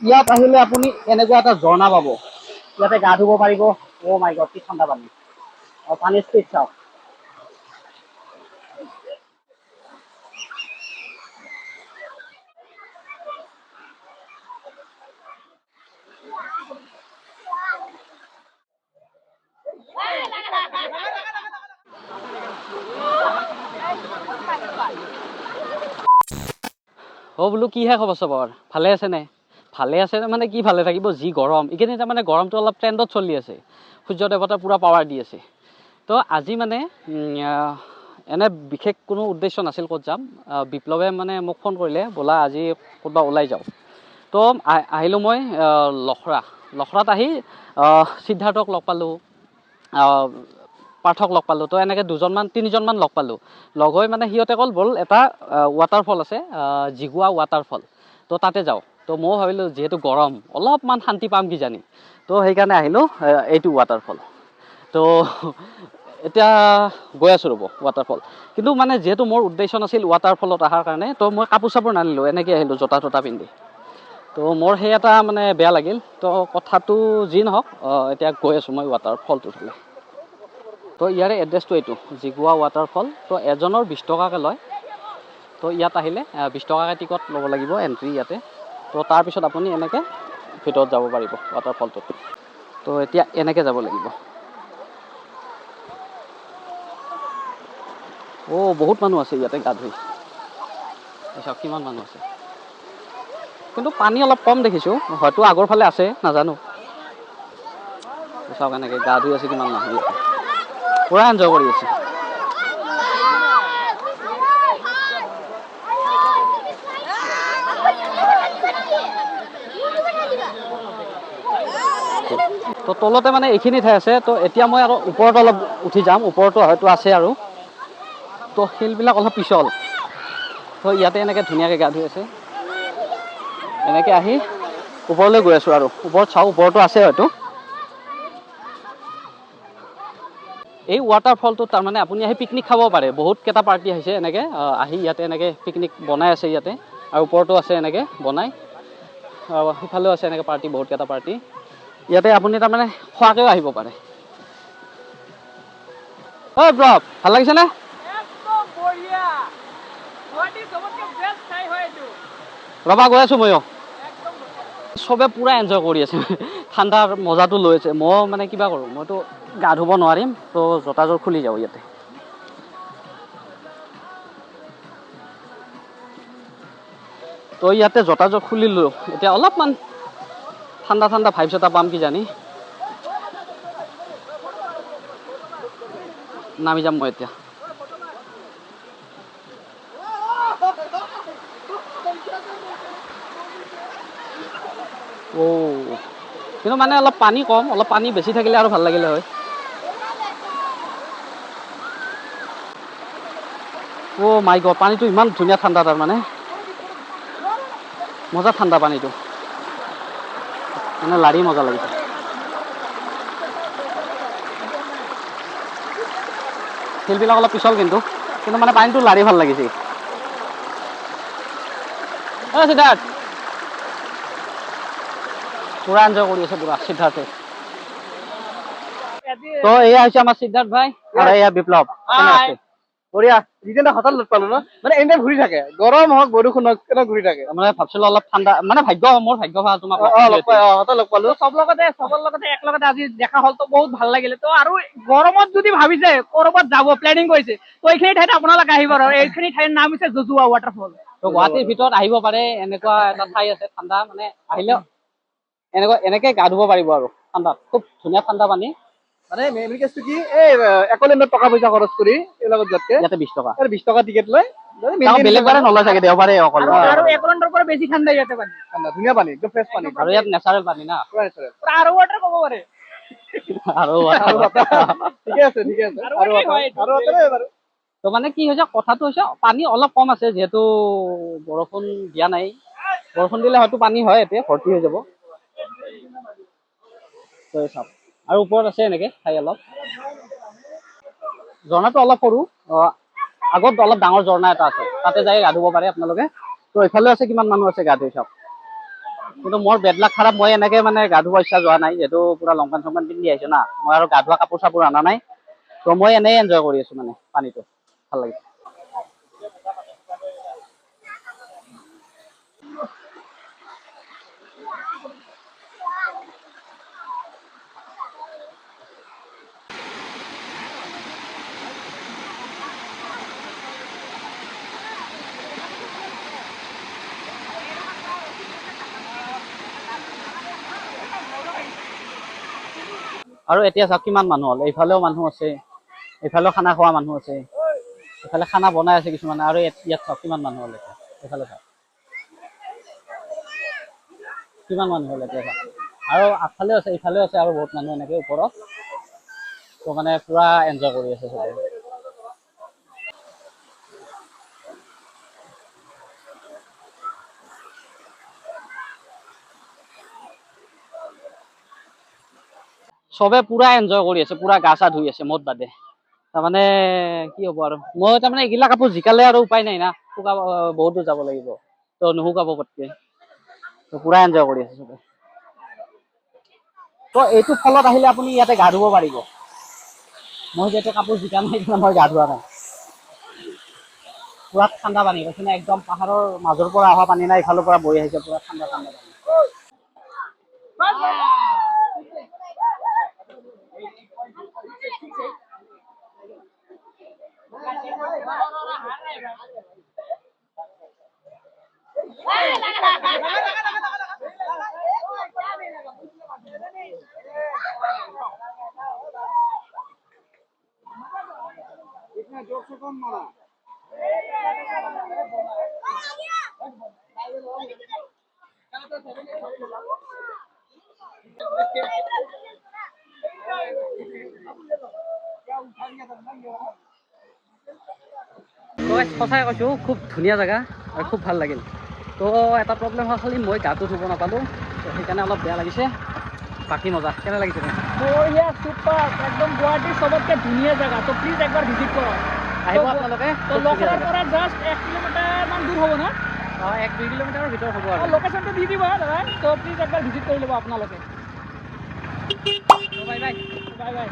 ইয়াত আহিলে আপুনি এনেকুৱা এটা ঝৰ্ণা পাব, ইয়াতে গা ধুব পাৰিব। অ' মাই গড, কি ঠাণ্ডা পানী। পানীৰ স্পীড চাওক। অ' বোলো কিহে খবৰ চবৰ, ভালে আছে নে? ভালে আছে মানে কি ভালে থাকিব, যি গৰম এইকেইদিন। তাৰমানে গৰমটো অলপ ট্ৰেণ্ডত চলি আছে, সূৰ্য দেৱতাৰ পূৰা পাৱাৰ দি আছে। তো আজি মানে এনে বিশেষ কোনো উদ্দেশ্য নাছিল ক'ত যাম। বিপ্লৱে মানে মোক ফোন কৰিলে, ব'লা আজি ক'ৰবাত ওলাই যাওঁ। তো আহিলোঁ মই লখৰাত আহি সিদ্ধাৰ্থক লগ পালোঁ, পাৰ্থক লগ পালোঁ। তো এনেকৈ তিনিজনমান লগ পালোঁ। লগ হৈ মানে সিহঁতে ক'ল ব'ল এটা ৱাটাৰফল আছে, জিগুৱা ৱাটাৰফল, তো তাতে যাওঁ। তো ময়ো ভাবিলোঁ যিহেতু গৰম অলপমান শান্তি পাম কিজানি, তো সেইকাৰণে আহিলোঁ এইটো ৱাটাৰফল। তো এতিয়া গৈ আছোঁ ৰ'ব ৱাটাৰফল। কিন্তু মানে যিহেতু মোৰ উদ্দেশ্য নাছিল ৱাটাৰফলত অহাৰ কাৰণে, তো মই কাপোৰ চাপোৰ নানিলোঁ, এনেকৈ আহিলোঁ জোতা তোতা পিন্ধি। তো মোৰ সেই এটা মানে বেয়া লাগিল। তো কথাটো যি নহওক, এতিয়া গৈ আছোঁ মই ৱাটাৰফলটোৰ ফালে। তো ইয়াৰে এড্ৰেছটো এইটো, জিগুৱা ৱাটাৰফল। তো এজনৰ 20 টকাকৈ লয়। তো ইয়াত আহিলে 20 টকাকৈ টিকট ল'ব লাগিব এণ্ট্ৰি ইয়াতে। তো তাৰপিছত আপুনি এনেকৈ ভিতৰত যাব পাৰিব ৱাটাৰফলটোত। তো এতিয়া এনেকৈ যাব লাগিব। অ' বহুত মানুহ আছে ইয়াতে গা ধুই, চাওক কিমান মানুহ আছে। কিন্তু পানী অলপ কম দেখিছোঁ, হয়তো আগৰ ফালে আছে নাজানো। চাওক এনেকৈ গা ধুই আছে কিমান মানুহ ইয়াতে, পূৰা এনজয় কৰি আছে। তো তলতে মানে এইখিনি ঠাই আছে। তো এতিয়া মই আৰু ওপৰত অলপ উঠি যাম, ওপৰতো হয়তো আছে আৰু। তো শিলবিলাক অলপ পিছল। তো ইয়াতে এনেকৈ ধুনীয়াকৈ গা ধুই আছে। এনেকৈ আহি ওপৰলৈ গৈ আছোঁ আৰু ওপৰত চাওঁ, ওপৰতো আছে হয়তো। এই ৱাটাৰফলটোত তাৰমানে আপুনি আহি পিকনিক খাব পাৰে। বহুতকেইটা পাৰ্টি আহিছে এনেকৈ আহি ইয়াতে এনেকৈ পিকনিক বনাই আছে ইয়াতে, আৰু ওপৰতো আছে এনেকৈ বনাই, সিফালেও আছে এনেকৈ পাৰ্টি, বহুতকেইটা পাৰ্টি। ইয়াতে আপুনি তাৰমানে খোৱাকৈও আহিব পাৰে। ঐ ব্ৰ, ভাল লাগিছেনে? ৰ'বা গৈ আছোঁ ময়ো। চবে পূৰা এনজয় কৰি আছে, ঠাণ্ডাৰ মজাটো লৈ আছে। মই মানে কিবা কৰোঁ, মইতো গা ধুব নোৱাৰিম, তো জোতাযোৰ খুলি যাওঁ ইয়াতে। তো ইয়াতে জোতাযোৰ খুলিলোঁ, এতিয়া অলপমান ঠাণ্ডা ঠাণ্ডা ভাইবছ এটা পাম কিজানি। নামি যাম মই এতিয়া। অ' কিন্তু মানে অলপ পানী কম, অলপ পানী বেছি থাকিলে আৰু ভাল লাগিলে হয়। অ' মাই গড, পানীটো ইমান ধুনীয়া ঠাণ্ডা, তাৰমানে মজা ঠাণ্ডা পানীটো, মানে লাৰি মজা লাগিছে। শিলবিলাক অলপ পিছল কিন্তু মানে পানীটো লাৰি ভাল লাগিছে। অ' সিদ্ধাৰ্থ পূৰা এনজয় কৰি আছে, পূৰা সিদ্ধাৰ্থে। তো এয়া হৈছে আমাৰ সিদ্ধাৰ্থ ভাই আৰু এয়া বিপ্লৱ। বঢ়িয়া, যিদিনা হঠাৎ লগ পালো ন, মানে এনে ঘূৰি থাকে, গৰম হওক বৰষুণ হওক এনে ঘূৰি থাকে। মানে ভাবছিলো অলপ ঠাণ্ডা, মানে মোৰ ভাগ্য ভাল তোমাক লগ পালো। চবৰ লগতে একেলগতে আজি দেখা হ'ল, তো বহুত ভাল লাগিলে। তো আৰু গৰমত যদি ভাবিছে ক'ৰবাত যাব প্লেনিং কৰিছে, তো এইখিনি ঠাইত আপোনালোকে আহিব। আৰু এইখিনি ঠাইৰ নাম হৈছে জজুৱা ৱাটাৰফল। তো গুৱাহাটীৰ ভিতৰত আহিব পাৰে, এনেকুৱা এটা ঠাই আছে ঠাণ্ডা, মানে আহিলে এনেকৈ গা ধুব পাৰিব আৰু ঠাণ্ডাত, খুব ধুনীয়া ঠাণ্ডা পানী। মানে মেইন কেছটো কি, এই একলেণ্ডত টকা পইচা খৰচ কৰি এইবিলাকত যোৱাতকে ইয়াতে 20 টকা, 20 টকা টিকেট লৈ বেলেগ বাৰে নলয় চাগে, দেওবাৰে অকল। আৰু একলেণ্ডৰ পৰা বেছি ঠাণ্ডা ইয়াতে পানী, ধুনীয়া পানী, একদম ফ্ৰেছ পানী, আৰু ইয়াত নেচাৰেল পানী না, আৰু ৱাটাৰ ক'ব পাৰে। আৰু ঠিকে আছে, ঠিকে আছে। তো মানে কি হৈছে, কথাটো হৈছে পানী অলপ কম আছে, যিহেতু বৰষুণ দিয়া নাই। বৰষুণ দিলে হয়তো পানী হয়, এতিয়া ভৰ্তি হৈ যাব। চাওক, আৰু ওপৰত আছে এনেকে ঠাই অলপ। ঝৰ্ণাটো অলপ সৰু, আগত অলপ ডাঙৰ ঝৰ্ণা এটা আছে, তাতে যাই গা ধুব পাৰে আপোনালোকে। তো এইফালে আছে, কিমান মানুহ আছে গা ধুই চাওক। কিন্তু মোৰ বেড লাক খাৰাপ, মই এনেকে মানে গা ধুব ইচ্ছা যোৱা নাই, যিহেতু পুৰা লংপেণ্ট চংপেণ্ট পিন্ধি আহিছো না, মই আৰু গা ধোৱা কাপোৰ চাপোৰ অনা নাই, তো মই এনেই এনজয় কৰি আছো মানে পানীটো, ভাল লাগিছে। আৰু এতিয়া চাওক কিমান মানুহ হ'ল, এইফালেও মানুহ আছে, এইফালেও খানা খোৱা মানুহ আছে, এইফালে খানা বনাই আছে কিছুমানে, আৰু ইয়াত চাওক কিমান মানুহ হ'ল এতিয়া, এইফালে চাওক কিমান মানুহ হ'ল এতিয়া চাওক, আৰু আগফালেও আছে, ইফালেও আছে আৰু বহুত মানুহ এনেকে ওপৰত, তো মানে পুৰা এনজয় কৰি আছে চবে। চবে পুৰা এনজয় কৰি আছে, পুৰা গা চা ধুই আছে মদ বাদে। তাৰমানে কি হ'ব আৰু, মই তাৰমানে এইগিলা কাপোৰ জিকালে আৰু উপায় নাই না, শুকাব বহুত দূৰ যাব লাগিব, তো নুশুকাব পটকে, তো পুৰা এনজয় কৰি আছে চবে। তো এইটো ফলত আহিলে আপুনি ইয়াতে গা ধুব পাৰিব, মই যিহেতু কাপোৰ জিকা নাই মই গা ধোৱা নাই। পুৰা ঠাণ্ডা পানী কৈছে না, একদম পাহাৰৰ মাজৰ পৰা অহা পানী না, ইফালৰ পৰা বৈ আহিছে, পুৰা ঠাণ্ডা ঠাণ্ডা পানী। সঁচাই কৈছোঁ, খুব ধুনীয়া জেগা আৰু খুব ভাল লাগিল। তো এটা প্ৰব্লেম হ'ল খালি মই গাটো ধুব নাপালোঁ, তো সেইকাৰণে অলপ বেয়া লাগিছে, বাকী মজা। কেনে লাগিছে? বঢ়িয়া, চুপাৰ, একদম গুৱাহাটীৰ চবতকে ধুনীয়া জেগা, তো প্লিজ একবাৰ ভিজিট কৰক। আহিব আপোনালোকে। তো লখৰাৰ পৰা জাষ্ট 1 কিলোমিটাৰ মান দূৰ হ'ব না? 1-2 কিলোমিটাৰৰ ভিতৰত হ'ব আৰু। লোকেশ্যনটো দি দিব দাদা, তো প্লিজ একবাৰ ভিজিট কৰি ল'ব আপোনালোকে। Bye bye. Bye bye.